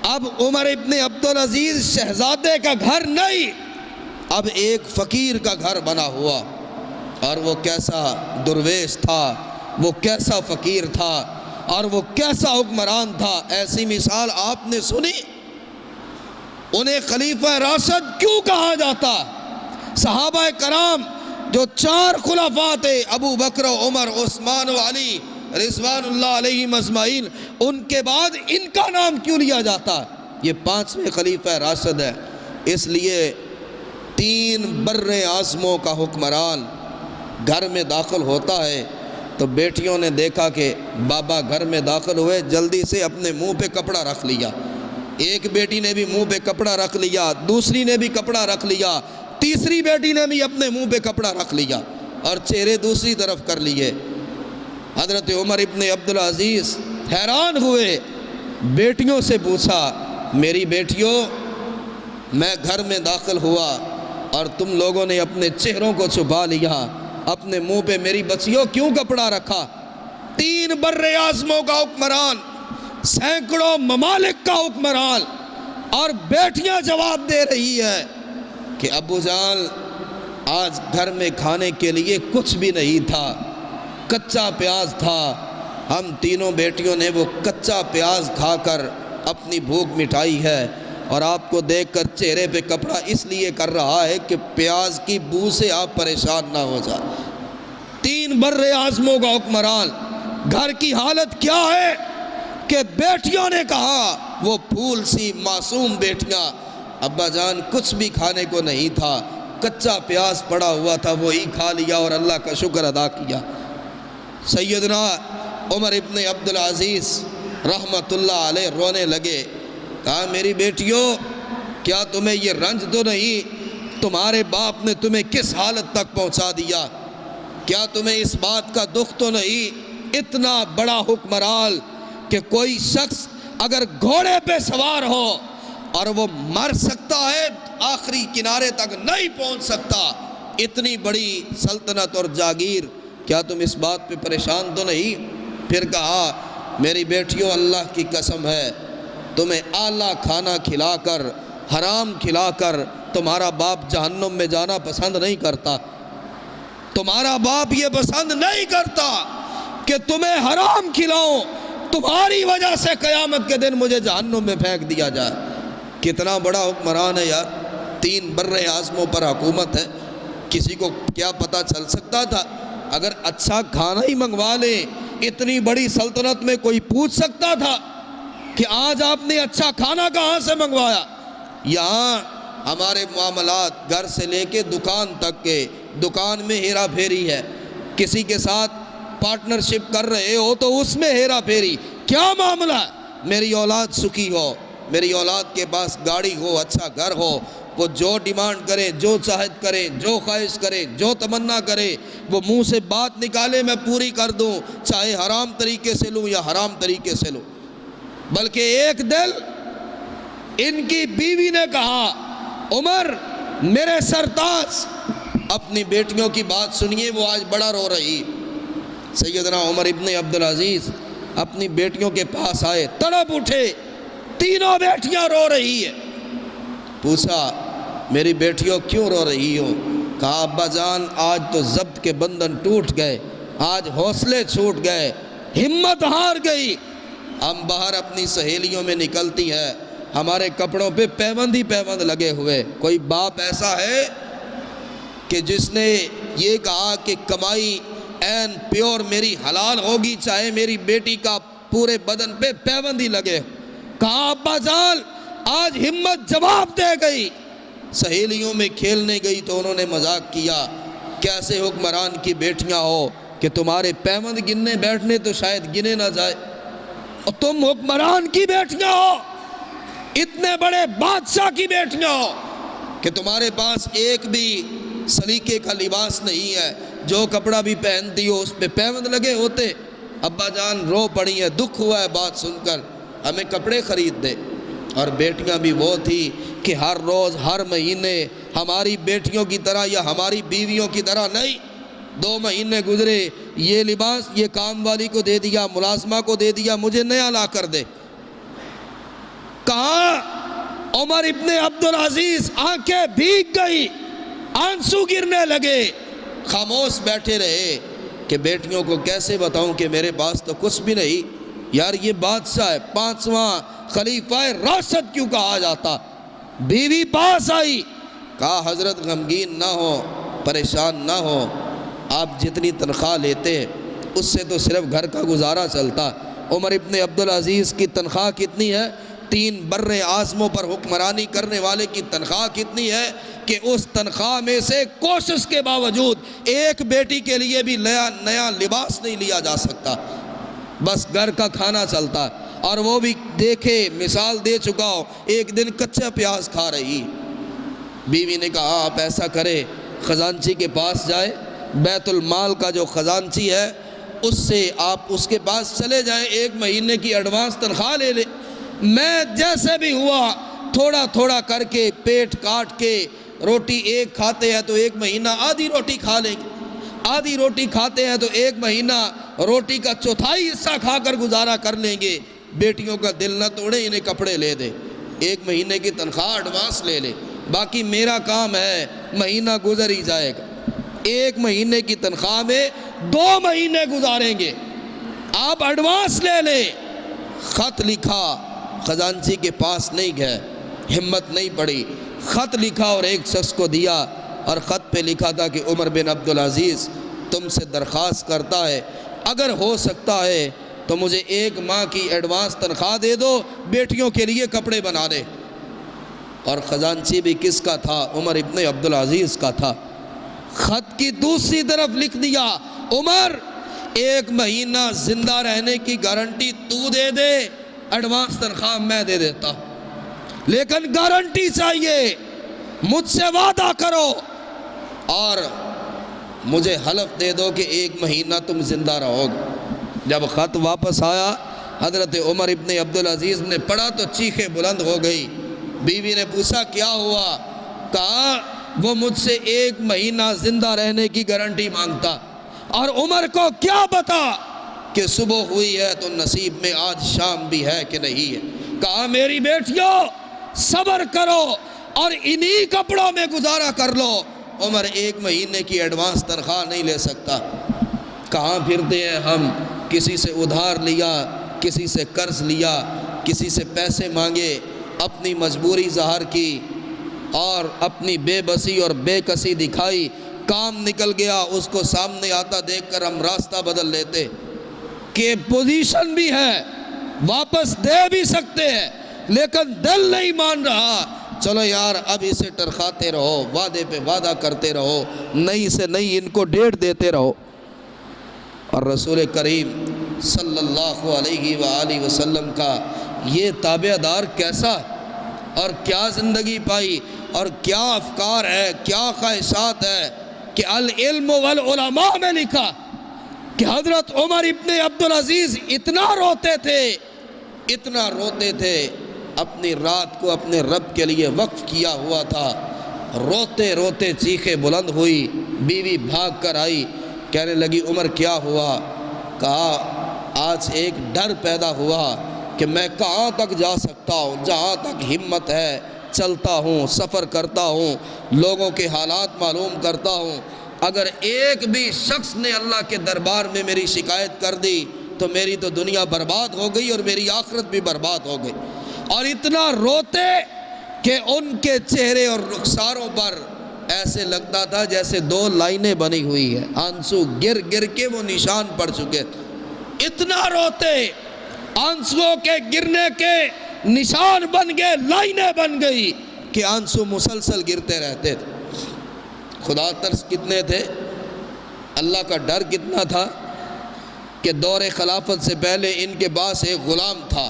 اب عمر ابن عبدالعزیز شہزادے کا گھر نہیں، اب ایک فقیر کا گھر بنا ہوا۔ اور وہ کیسا درویش تھا، وہ کیسا فقیر تھا، اور وہ کیسا حکمران تھا۔ ایسی مثال آپ نے سنی؟ انہیں خلیفہ راشد کیوں کہا جاتا؟ صحابہ کرام جو 4 خلفاء تھے، ابو بکر، عمر، عثمان و علی رضوان اللہ علیہم اجمعین، ان کے بعد ان کا نام کیوں لیا جاتا؟ یہ 5ویں خلیفہ راشد ہے۔ اس لیے 3 بر اعظموں کا حکمران گھر میں داخل ہوتا ہے تو بیٹیوں نے دیکھا کہ بابا گھر میں داخل ہوئے، جلدی سے اپنے منہ پہ کپڑا رکھ لیا۔ ایک بیٹی نے بھی منہ پہ کپڑا رکھ لیا، دوسری نے بھی کپڑا رکھ لیا، تیسری بیٹی نے بھی اپنے منہ پہ کپڑا رکھ لیا اور چہرے دوسری طرف کر لیے۔ حضرت عمر ابن عبدالعزیز حیران ہوئے، بیٹیوں سے پوچھا میری بیٹیوں، میں گھر میں داخل ہوا اور تم لوگوں نے اپنے چہروں کو چھپا لیا، اپنے منہ پہ میری بچیوں کیوں کپڑا رکھا؟ 3 بر اعظموں کا حکمران، سینکڑوں ممالک کا حکمران، اور بیٹیاں جواب دے رہی ہے کہ ابو جان آج گھر میں کھانے کے لیے کچھ بھی نہیں تھا، کچا پیاز تھا، ہم تینوں بیٹیوں نے وہ کچا پیاز کھا کر اپنی بھوک مٹائی ہے، اور آپ کو دیکھ کر چہرے پہ کپڑا اس لیے کر رہا ہے کہ پیاز کی بو سے آپ پریشان نہ ہو جائیں۔ 3 بر اعظموں کا حکمران، گھر کی حالت کیا ہے کہ بیٹیوں نے کہا، وہ پھول سی معصوم بیٹیاں، ابا جان کچھ بھی کھانے کو نہیں تھا، کچا پیاز پڑا ہوا تھا وہی کھا لیا اور اللہ کا شکر ادا کیا۔ سیدنا عمر ابن عبدالعزیز رحمت اللہ علیہ رونے لگے، کہا میری بیٹیوں کیا تمہیں یہ رنج تو نہیں تمہارے باپ نے تمہیں کس حالت تک پہنچا دیا؟ کیا تمہیں اس بات کا دکھ تو نہیں؟ اتنا بڑا حکمران کہ کوئی شخص اگر گھوڑے پہ سوار ہو اور وہ مر سکتا ہے، آخری کنارے تک نہیں پہنچ سکتا، اتنی بڑی سلطنت اور جاگیر، کیا تم اس بات پہ پریشان تو نہیں؟ پھر کہا میری بیٹیوں اللہ کی قسم ہے تمہیں اعلیٰ کھانا کھلا کر حرام کھلا کر تمہارا باپ جہنم میں جانا پسند نہیں کرتا، تمہارا باپ یہ پسند نہیں کرتا کہ تمہیں حرام کھلاؤں، تمہاری وجہ سے قیامت کے دن مجھے جہنم میں پھینک دیا جائے۔ کتنا بڑا حکمران ہے یار، 3 بر اعظموں پر حکومت ہے، کسی کو کیا پتہ چل سکتا تھا؟ اگر اچھا کھانا ہی منگوا لیں اتنی بڑی سلطنت میں کوئی پوچھ سکتا تھا کہ آج آپ نے اچھا کھانا کہاں سے منگوایا؟ یہاں ہمارے معاملات گھر سے لے کے دکان تک کے، دکان میں ہیرا پھیری ہے، کسی کے ساتھ پارٹنرشپ کر رہے ہو تو اس میں ہیرا پھیری، کیا معاملہ ہے؟ میری اولاد سکھی ہو، میری اولاد کے پاس گاڑی ہو، اچھا گھر ہو، وہ جو ڈیمانڈ کرے، جو چاہت کرے، جو خواہش کرے، جو تمنا کرے، وہ منہ سے بات نکالے میں پوری کر دوں، چاہے حرام طریقے سے لوں یا حرام طریقے سے لوں۔ بلکہ ایک دل ان کی بیوی نے کہا عمر میرے سرتاج، اپنی بیٹیوں کی بات سنیے، وہ آج بڑا رو رہی۔ سیدنا عمر ابن عبدالعزیز اپنی بیٹیوں کے پاس آئے، تڑپ اٹھے، تینوں بیٹیاں رو رہی ہیں۔ پوچھا میری بیٹیوں کیوں رو رہی ہو؟ کہا ابا جان آج تو ضبط کے بندھن ٹوٹ گئے، آج حوصلے چھوٹ گئے، ہمت ہار گئی۔ ہم باہر اپنی سہیلیوں میں نکلتی ہیں، ہمارے کپڑوں پہ پیوند ہی پیوند لگے ہوئے۔ کوئی باپ ایسا ہے کہ جس نے یہ کہا کہ کمائی عین پیور میری حلال ہوگی چاہے میری بیٹی کا پورے بدن پہ پیوند ہی لگے؟ کہا ابا جان آج ہمت جواب دے گئی۔ سہیلیوں میں کھیلنے گئی تو انہوں نے مذاق کیا، کیسے حکمران کی بیٹیاں ہو کہ تمہارے پیوند گننے بیٹھنے تو شاید گنے نہ جائے، اور تم حکمران کی بیٹیاں ہو، اتنے بڑے بادشاہ کی بیٹیاں ہو کہ تمہارے پاس ایک بھی سلیقے کا لباس نہیں ہے، جو کپڑا بھی پہنتی ہو اس پہ پیوند لگے ہوتے۔ ابا جان رو پڑی ہے، دکھ ہوا ہے بات سن کر، ہمیں کپڑے خرید دے۔ اور بیٹیاں بھی وہ تھی کہ ہر روز ہر مہینے ہماری بیٹیوں کی طرح یا ہماری بیویوں کی طرح نہیں، 2 مہینے گزرے یہ لباس یہ کام والی کو دے دیا، ملازمہ کو دے دیا، مجھے نیا لا کر دے۔ کہاں عمر ابن عبدالعزیز آنکھیں بھیگ گئی، آنسو گرنے لگے، خاموش بیٹھے رہے کہ بیٹیوں کو کیسے بتاؤں کہ میرے پاس تو کچھ بھی نہیں۔ یار یہ بادشاہ ہے، 5واں خلیفہ راشد کیوں کہا جاتا؟ بیوی پاس آئی، کہا حضرت غمگین نہ ہو، پریشان نہ ہو، آپ جتنی تنخواہ لیتے اس سے تو صرف گھر کا گزارا چلتا۔ عمر ابن عبدالعزیز کی تنخواہ کتنی ہے؟ 3 بر اعظموں پر حکمرانی کرنے والے کی تنخواہ کتنی ہے کہ اس تنخواہ میں سے کوشش کے باوجود ایک بیٹی کے لیے بھی نیا لباس نہیں لیا جا سکتا، بس گھر کا کھانا چلتا۔ اور وہ بھی دیکھے، مثال دے چکا ہو، ایک دن کچا پیاز کھا رہی، بیوی نے کہا آپ ایسا کرے خزانچی کے پاس جائے، بیت المال کا جو خزانچی ہے اس سے آپ اس کے پاس چلے جائیں، 1 مہینے کی ایڈوانس تنخواہ لے لے، میں جیسے بھی ہوا تھوڑا تھوڑا کر کے پیٹ کاٹ کے، روٹی ایک کھاتے ہیں تو 1 مہینہ آدھی روٹی کھا لیں گے، آدھی روٹی کھاتے ہیں تو 1 مہینہ روٹی کا 1/4 حصہ کھا کر گزارا کر لیں گے۔ بیٹیوں کا دل نہ توڑے، انہیں کپڑے لے دے، 1 مہینے کی تنخواہ ایڈوانس لے لے، باقی میرا کام ہے، مہینہ گزر ہی جائے گا۔ 1 مہینے کی تنخواہ میں 2 مہینے گزاریں گے، آپ ایڈوانس لے لیں۔ خط لکھا، خزانچی کے پاس نہیں گئے، ہمت نہیں پڑی، خط لکھا اور ایک شخص کو دیا، اور خط پہ لکھا تھا کہ عمر بن عبدالعزیز تم سے درخواست کرتا ہے اگر ہو سکتا ہے تو مجھے 1 ماہ کی ایڈوانس تنخواہ دے دو، بیٹیوں کے لیے کپڑے بنا دے۔ اور خزانچی بھی کس کا تھا؟ عمر ابن عبدالعزیز کا تھا۔ خط کی دوسری طرف لکھ دیا عمر 1 مہینہ زندہ رہنے کی گارنٹی تو دے دے، ایڈوانس تنخواہ میں دے دیتا۔ لیکن گارنٹی چاہیے، مجھ سے وعدہ کرو اور مجھے حلف دے دو کہ 1 مہینہ تم زندہ رہو گے۔ جب خط واپس آیا، حضرت عمر ابن عبدالعزیز نے پڑھا تو چیخیں بلند ہو گئی۔ بیوی نے پوچھا کیا ہوا؟ کہا وہ مجھ سے 1 مہینہ زندہ رہنے کی گارنٹی مانگتا، اور عمر کو کیا پتا کہ صبح ہوئی ہے تو نصیب میں آج شام بھی ہے کہ نہیں ہے۔ کہا میری بیٹیوں صبر کرو اور انہی کپڑوں میں گزارا کر لو۔ عمر 1 مہینے کی ایڈوانس تنخواہ نہیں لے سکتا۔ کہاں پھرتے ہیں ہم؟ کسی سے ادھار لیا، کسی سے قرض لیا، کسی سے پیسے مانگے، اپنی مجبوری ظاہر کی اور اپنی بے بسی اور بے کسی دکھائی۔ کام نکل گیا، اس کو سامنے آتا دیکھ کر ہم راستہ بدل لیتے کہ پوزیشن بھی ہے، واپس دے بھی سکتے ہیں، لیکن دل نہیں مان رہا۔ چلو یار اب اسے ٹرخاتے رہو، وعدے پہ وعدہ کرتے رہو، نہیں سے نہیں ان کو ڈیٹ دیتے رہو۔ اور رسول کریم صلی اللہ علیہ وآلہ وسلم کا یہ تابع دار کیسا اور کیا زندگی پائی اور کیا افکار ہے، کیا خواہشات ہے کہ العلم والعلماء میں لکھا کہ حضرت عمر ابن عبدالعزیز اتنا روتے تھے، اپنی رات کو اپنے رب کے لیے وقف کیا ہوا تھا۔ روتے روتے چیخیں بلند ہوئی، بیوی بھاگ کر آئی، کہنے لگی عمر کیا ہوا؟ کہا آج ایک ڈر پیدا ہوا کہ میں کہاں تک جا سکتا ہوں، جہاں تک ہمت ہے چلتا ہوں، سفر کرتا ہوں، لوگوں کے حالات معلوم کرتا ہوں، اگر ایک بھی شخص نے اللہ کے دربار میں میری شکایت کر دی تو میری تو دنیا برباد ہو گئی اور میری آخرت بھی برباد ہو گئی۔ اور اتنا روتے کہ ان کے چہرے اور رخساروں پر ایسے لگتا تھا جیسے 2 لائنیں بنی ہوئی ہے، آنسو گر گر کے وہ نشان پڑ چکے تھے۔ اتنا روتے، آنسوؤں کے گرنے کے نشان بن گئے، لائنیں بن گئی کہ آنسو مسلسل گرتے رہتے تھے۔ خدا ترس کتنے تھے، اللہ کا ڈر کتنا تھا کہ دور خلافت سے پہلے ان کے پاس ایک غلام تھا،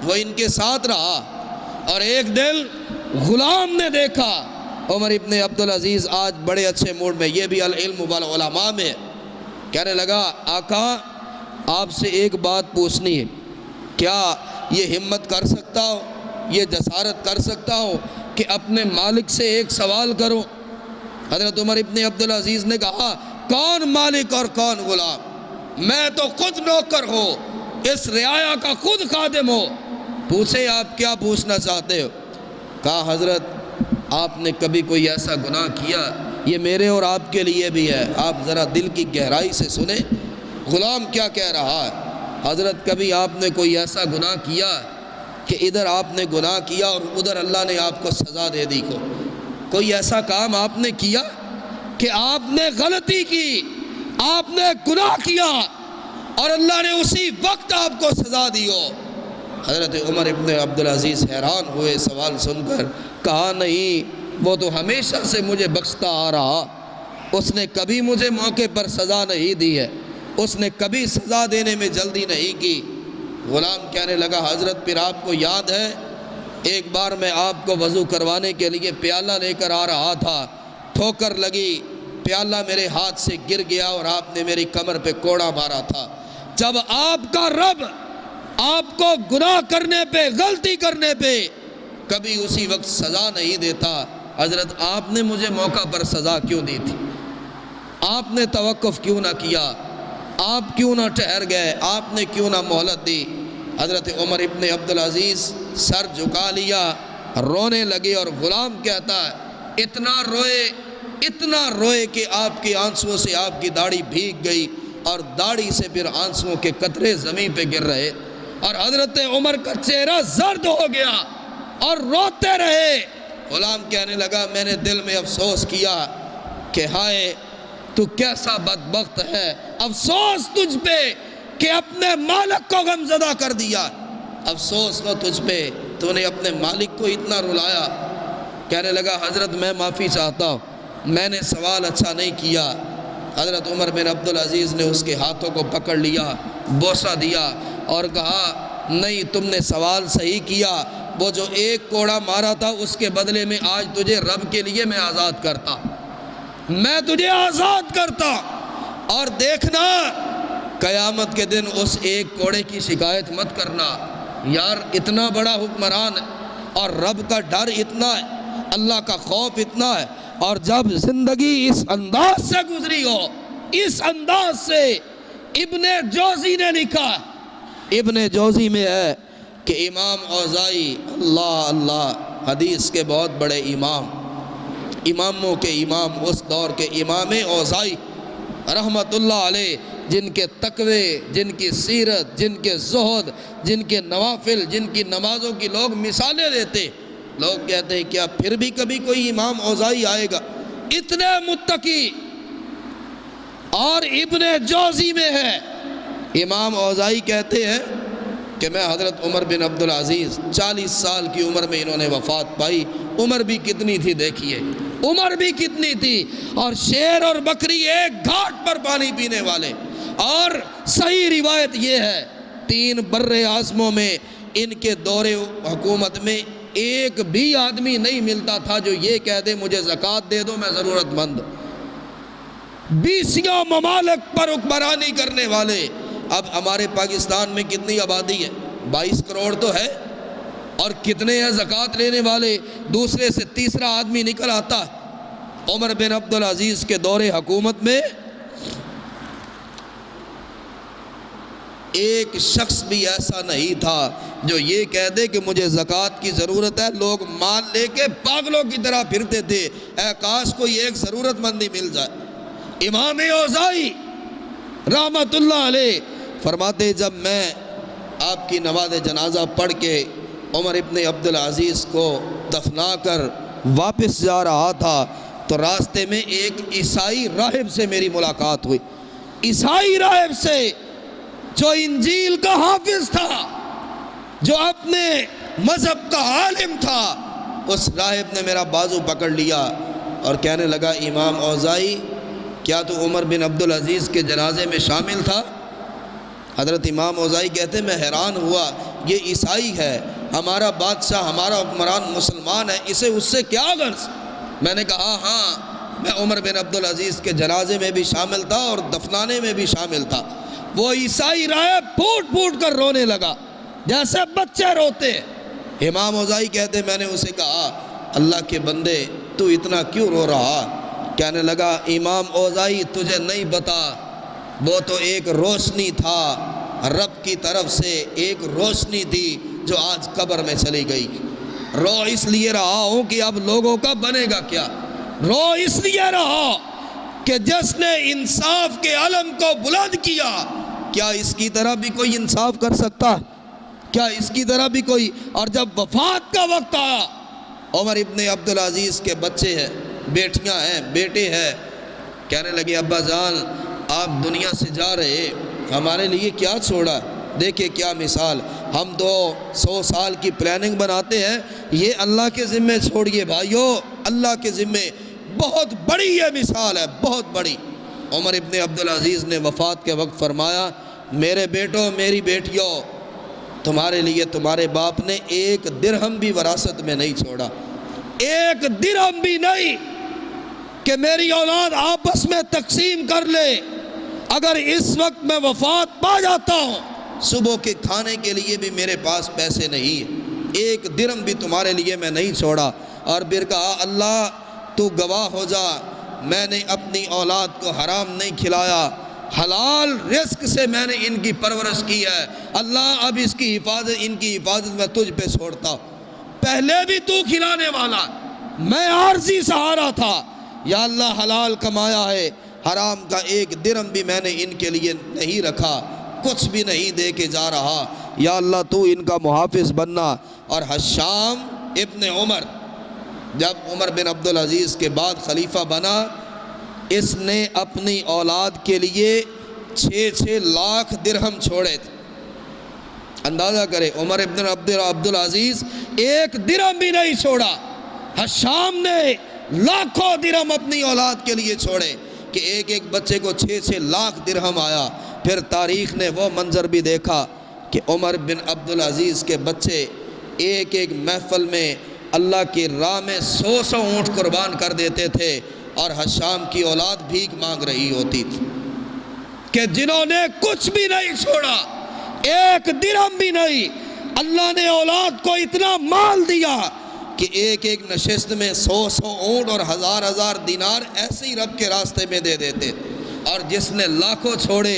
وہ ان کے ساتھ رہا، اور ایک دن غلام نے دیکھا عمر ابن عبدالعزیز آج بڑے اچھے موڈ میں، یہ بھی العلم والعلماء میں، کہنے لگا آقا آپ سے ایک بات پوچھنی ہے، کیا یہ ہمت کر سکتا ہوں، یہ جسارت کر سکتا ہوں کہ اپنے مالک سے ایک سوال کروں؟ حضرت عمر ابن عبدالعزیز نے کہا کون مالک اور کون غلام؟ میں تو خود نوکر ہوں، اس رعایا کا خود خادم ہو، پوچھیں آپ کیا پوچھنا چاہتے ہو؟ کہا حضرت آپ نے کبھی کوئی ایسا گناہ کیا، یہ میرے اور آپ کے لیے بھی ہے، آپ ذرا دل کی گہرائی سے سنیں غلام کیا کہہ رہا ہے۔ حضرت کبھی آپ نے کوئی ایسا گناہ کیا کہ ادھر آپ نے گناہ کیا اور ادھر اللہ نے آپ کو سزا دے دی؟ کوئی ایسا کام آپ نے کیا کہ آپ نے غلطی کی، آپ نے گناہ کیا اور اللہ نے اسی وقت آپ کو سزا دی ہو؟ حضرت عمر ابن عبدالعزیز حیران ہوئے سوال سن کر، کہا نہیں، وہ تو ہمیشہ سے مجھے بخشتا آ رہا، اس نے کبھی مجھے موقع پر سزا نہیں دی ہے، اس نے کبھی سزا دینے میں جلدی نہیں کی۔ غلام کہنے لگا حضرت پھر آپ کو یاد ہے ایک بار میں آپ کو وضو کروانے کے لیے پیالہ لے کر آ رہا تھا، ٹھوکر لگی، پیالہ میرے ہاتھ سے گر گیا اور آپ نے میری کمر پہ کوڑا مارا تھا۔ جب آپ کا رب آپ کو گناہ کرنے پہ، غلطی کرنے پہ کبھی اسی وقت سزا نہیں دیتا، حضرت آپ نے مجھے موقع پر سزا کیوں دی تھی؟ آپ نے توقف کیوں نہ کیا؟ آپ کیوں نہ ٹھہر گئے؟ آپ نے کیوں نہ مہلت دی؟ حضرت عمر ابن عبدالعزیز سر جھکا لیا، رونے لگے، اور غلام کہتا ہے اتنا روئے کہ آپ کے آنسوؤں سے آپ کی داڑھی بھیگ گئی اور داڑھی سے پھر آنسوؤں کے قطرے زمین پہ گر رہے، اور حضرت عمر کا چہرہ زرد ہو گیا اور روتے رہے۔ غلام کہنے لگا میں نے دل میں افسوس کیا کہ ہائے تو کیسا بدبخت ہے، افسوس تجھ پہ کہ اپنے مالک کو غمزدہ کر دیا، افسوس ہو تجھ پہ تو نے اپنے مالک کو اتنا رلایا۔ کہنے لگا حضرت میں معافی چاہتا ہوں، میں نے سوال اچھا نہیں کیا۔ حضرت عمر بن عبدالعزیز نے اس کے ہاتھوں کو پکڑ لیا، بوسہ دیا اور کہا نہیں تم نے سوال صحیح کیا، وہ جو ایک کوڑا مارا تھا اس کے بدلے میں آج تجھے رب کے لیے میں آزاد کرتا، میں تجھے آزاد کرتا۔ اور دیکھنا قیامت کے دن اس ایک کوڑے کی شکایت مت کرنا، یار اتنا بڑا حکمران ہے اور رب کا ڈر اتنا ہے، اللہ کا خوف اتنا ہے، اور جب زندگی اس انداز سے گزری ہو، اس انداز سے ابن جوزی نے لکھا، ابن جوزی میں ہے کہ امام اوزاعی، اللہ اللہ، حدیث کے بہت بڑے امام، اماموں کے امام، اس دور کے امام اوزاعی رحمت اللہ علیہ، جن کے تقوی، جن کی سیرت، جن کے زہد، جن کے نوافل، جن کی نمازوں کی لوگ مثالیں دیتے، لوگ کہتے ہیں کیا پھر بھی کبھی کوئی امام اوزاعی آئے گا؟ اتنے متقی۔ اور ابن جوزی میں ہے، امام اوزاعی کہتے ہیں کہ میں حضرت عمر بن عبدالعزیز 40 سال کی عمر میں انہوں نے وفات پائی، عمر بھی کتنی تھی دیکھیے، عمر بھی کتنی تھی، اور شیر اور بکری ایک گھاٹ پر پانی پینے والے۔ اور صحیح روایت یہ ہے 3 بر اعظموں میں ان کے دور حکومت میں ایک بھی آدمی نہیں ملتا تھا جو یہ کہہ دے مجھے زکوٰۃ دے دو میں ضرورت مند۔ 20 ممالک پر حکمرانی کرنے والے۔ اب ہمارے پاکستان میں کتنی آبادی ہے؟ 22 کروڑ تو ہے، اور کتنے ہیں زکوٰۃ لینے والے؟ دوسرے سے تیسرا آدمی نکل آتا۔ عمر بن عبدالعزیز کے دور حکومت میں ایک شخص بھی ایسا نہیں تھا جو یہ کہہ دے کہ مجھے زکوٰۃ کی ضرورت ہے۔ لوگ مال لے کے پاگلوں کی طرح پھرتے تھے، اے کاش کوئی ایک ضرورت مندی مل جائے۔ امام اوزاعی رحمت اللہ علیہ فرماتے جب میں آپ کی نماز جنازہ پڑھ کے عمر ابن عبدالعزیز کو دفنا کر واپس جا رہا تھا تو راستے میں ایک عیسائی راہب سے میری ملاقات ہوئی، عیسائی راہب سے جو انجیل کا حافظ تھا، جو اپنے مذہب کا عالم تھا۔ اس راہب نے میرا بازو پکڑ لیا اور کہنے لگا امام اوزاعی کیا تو عمر بن عبدالعزیز کے جنازے میں شامل تھا؟ حضرت امام اوزاعی کہتے میں حیران ہوا، یہ عیسائی ہے، ہمارا بادشاہ، ہمارا حکمران مسلمان ہے، اسے اس سے کیا غرض؟ میں نے کہا ہاں میں عمر بن عبدالعزیز کے جنازے میں بھی شامل تھا اور دفنانے میں بھی شامل تھا۔ وہ عیسائی راہب پھوٹ پھوٹ کر رونے لگا جیسے بچے روتے۔ امام اوزاعی کہتے میں نے اسے کہا اللہ کے بندے تو اتنا کیوں رو رہا؟ کہنے لگا امام اوزاعی تجھے نہیں پتا، وہ تو ایک روشنی تھا، رب کی طرف سے ایک روشنی تھی جو آج قبر میں چلی گئی۔ رو اس لیے رہا ہوں کہ اب لوگوں کا بنے گا کیا؟ رو اس لیے رہا کہ جس نے انصاف کے علم کو بلند کیا، کیا اس کی طرح بھی کوئی انصاف کر سکتا؟ کیا اس کی طرح بھی کوئی؟ اور جب وفات کا وقت آیا، عمر ابن عبدالعزیز کے بچے ہیں، بیٹیاں ہیں، بیٹے ہیں، کہنے لگے ابا جان آپ دنیا سے جا رہے، ہمارے لیے کیا چھوڑا؟ دیکھیں کیا مثال، ہم تو 100 سال کی پلاننگ بناتے ہیں، یہ اللہ کے ذمے چھوڑیے بھائیو، اللہ کے ذمے۔ بہت بڑی یہ مثال ہے، بہت بڑی۔ عمر ابن عبدالعزیز نے وفات کے وقت فرمایا میرے بیٹوں، میری بیٹیوں، تمہارے لیے تمہارے باپ نے 1 درہم بھی وراثت میں نہیں چھوڑا، 1 درہم بھی نہیں کہ میری اولاد آپس میں تقسیم کر لے۔ اگر اس وقت میں وفات پا جاتا ہوں، صبح کے کھانے کے لیے بھی میرے پاس پیسے نہیں، 1 درہم بھی تمہارے لیے میں نہیں چھوڑا۔ اور پھر کہا اللہ تو گواہ ہو جا، میں نے اپنی اولاد کو حرام نہیں کھلایا، حلال رزق سے میں نے ان کی پرورش کی ہے، اللہ اب اس کی حفاظت، ان کی حفاظت میں تجھ پہ چھوڑتا ہوں۔ پہلے بھی تو کھلانے والا، میں عارضی سہارا تھا، یا اللہ حلال کمایا ہے، حرام کا 1 درہم بھی میں نے ان کے لیے نہیں رکھا، کچھ بھی نہیں دے کے جا رہا، یا اللہ تو ان کا محافظ بننا۔ اور حشام ابن عمر جب عمر بن عبدالعزیز کے بعد خلیفہ بنا، اس نے اپنی اولاد کے لیے 6 لاکھ درہم چھوڑے تھے۔ اندازہ کرے عمر ابن عبدالعزیز 1 درہم بھی نہیں چھوڑا، حشام نے لاکھوں درہم اپنی اولاد کے لیے چھوڑے کہ ایک بچے کو 6 لاکھ درہم آیا۔ پھر تاریخ نے وہ منظر بھی دیکھا کہ عمر بن عبدالعزیز کے بچے ایک ایک محفل میں اللہ کی راہ میں 100 اونٹ قربان کر دیتے تھے، اور حشام کی اولاد بھیک مانگ رہی ہوتی تھی کہ جنہوں نے کچھ بھی نہیں چھوڑا، ایک درہم بھی نہیں، اللہ نے اولاد کو اتنا مال دیا کہ ایک ایک نشست میں 100 اونٹ اور 1000 دینار ایسے ہی رب کے راستے میں دے دیتے، اور جس نے لاکھوں چھوڑے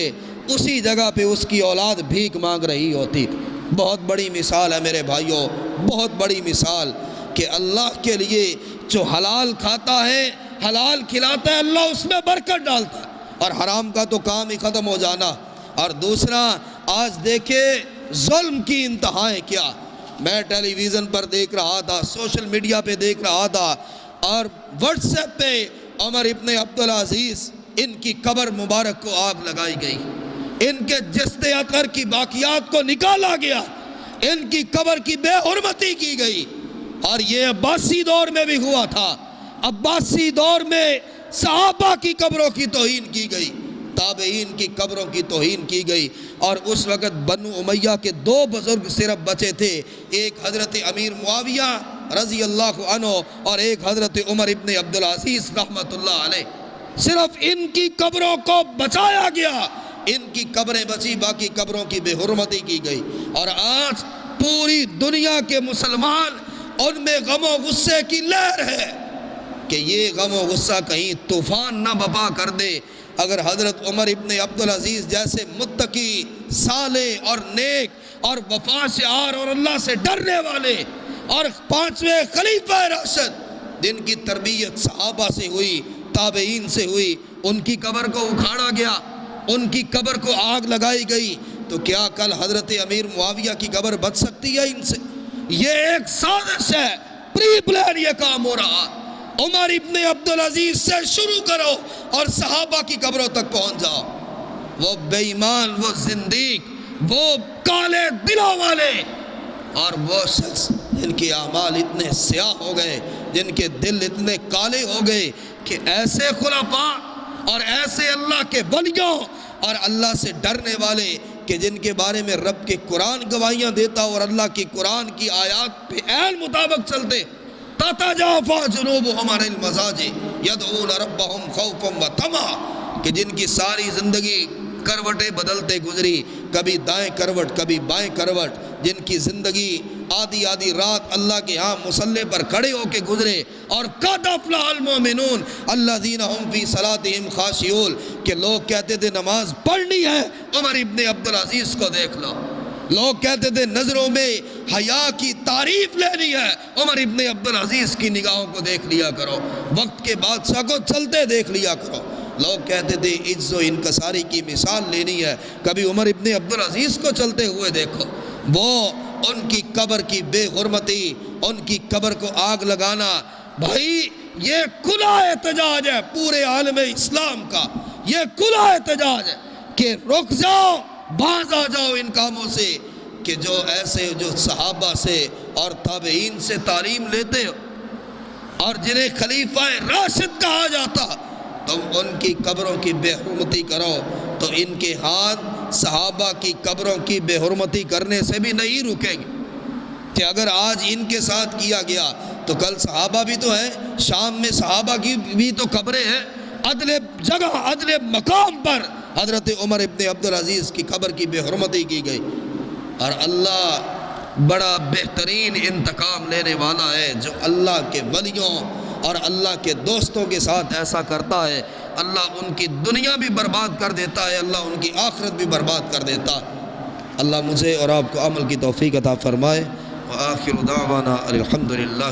اسی جگہ پہ اس کی اولاد بھیک مانگ رہی ہوتی تھی۔ بہت بڑی مثال ہے میرے بھائیوں، بہت بڑی مثال کہ اللہ کے لیے جو حلال کھاتا ہے، حلال کھلاتا ہے، اللہ اس میں برکت ڈالتا ہے، اور حرام کا تو کام ہی ختم ہو جانا۔ اور دوسرا، آج دیکھے ظلم کی انتہائیں کیا۔ میں ٹیلی ویژن پر دیکھ رہا تھا، سوشل میڈیا پہ دیکھ رہا تھا، اور واٹس ایپ پہ عمر ابن عبدالعزیز ان کی قبر مبارک کو آگ لگائی گئی، ان کے جسد اطہر کی باقیات کو نکالا گیا، ان کی قبر کی بے حرمتی کی گئی۔ اور یہ عباسی دور میں بھی ہوا تھا، عباسی دور میں صحابہ کی قبروں کی توہین کی گئی، تابعین کی قبروں کی توہین کی گئی، اور اس وقت بنو امیہ کے 2 بزرگ صرف بچے تھے، ایک حضرت امیر معاویہ رضی اللہ عنہ اور ایک حضرت عمر ابن عبدالعزیز رحمۃ اللہ علیہ۔ صرف ان کی قبروں کو بچایا گیا، ان کی قبریں بچی، باقی قبروں کی بے حرمتی کی گئی۔ اور آج پوری دنیا کے مسلمان، ان میں غم و غصے کی لہر ہے کہ یہ غم و غصہ کہیں طوفان نہ بپا کر دے۔ اگر حضرت عمر ابن عبدالعزیز جیسے متقی، صالح اور نیک اور وفا شعار اور اللہ سے ڈرنے والے اور 5ویں خلیفہ راشد، جن کی تربیت صحابہ سے ہوئی، تابعین سے ہوئی، ان کی قبر کو اکھاڑا گیا، ان کی قبر کو آگ لگائی گئی، تو کیا کل حضرت امیر معاویہ کی قبر بچ سکتی ہے ان سے؟ یہ ایک سازش ہے، پری پلان یہ کام ہو رہا۔ عمر ابن عبدالعزیز سے شروع کرو اور صحابہ کی قبروں تک پہنچ جاؤ۔ وہ بے ایمان، وہ زندیق، وہ کالے دلوں والے، اور وہ شخص جن کے اعمال اتنے سیاہ ہو گئے، جن کے دل اتنے کالے ہو گئے کہ ایسے خلفاء اور ایسے اللہ کے ولیوں اور اللہ سے ڈرنے والے کہ جن کے بارے میں رب کے قرآن گواہیاں دیتا اور اللہ کی قرآن کی آیات پہ عین مطابق چلتے، تتجافی جنوبہم عن المضاجع یدعون ربہم خوفا وطمعا، کہ جن کی ساری زندگی کروٹیں بدلتے گزری، کبھی دائیں کروٹ کبھی بائیں کروٹ، جن کی زندگی آدھی آدھی رات اللہ کے ہاں مصلی پر کھڑے ہو کے گزرے، اور قد افلح المؤمنون الذین هم فی صلاتہم خاشعون، کہ لوگ کہتے تھے نماز پڑھنی ہے، عمر ابن عبدالعزیز کو دیکھ لو۔ لوگ کہتے تھے نظروں میں حیا کی تعریف لینی ہے، عمر ابن عبدالعزیز کی نگاہوں کو دیکھ لیا کرو، وقت کے بادشاہ کو چلتے دیکھ لیا کرو۔ لوگ کہتے تھے عز و انکساری کی مثال لینی ہے، کبھی عمر ابن عبدالعزیز کو چلتے ہوئے دیکھو۔ وہ ان کی قبر کی بے حرمتی، ان کی قبر کو آگ لگانا، بھائی یہ کھلا احتجاج ہے پورے عالم اسلام کا، یہ کھلا احتجاج ہے کہ رک جاؤ، باز آ جاؤ ان کاموں سے، کہ جو ایسے جو صحابہ سے اور تابعین سے تعلیم لیتے ہو اور جنہیں خلیفہ راشد کہا جاتا، تم ان کی قبروں کی بے حرمتی کرو، تو ان کے ہاتھ صحابہ کی قبروں کی بے حرمتی کرنے سے بھی نہیں رکیں گے۔ کہ اگر آج ان کے ساتھ کیا گیا تو کل صحابہ بھی تو ہیں، شام میں صحابہ کی بھی تو قبریں ہیں، عدل جگہ عدل مقام پر حضرت عمر ابن عبدالعزیز کی قبر کی بے حرمتی کی گئی۔ اور اللہ بڑا بہترین انتقام لینے والا ہے، جو اللہ کے ولیوں اور اللہ کے دوستوں کے ساتھ ایسا کرتا ہے، اللہ ان کی دنیا بھی برباد کر دیتا ہے، اللہ ان کی آخرت بھی برباد کر دیتا ہے۔ اللہ مجھے اور آپ کو عمل کی توفیق عطا فرمائے۔ وآخر دعوانا الحمدللہ۔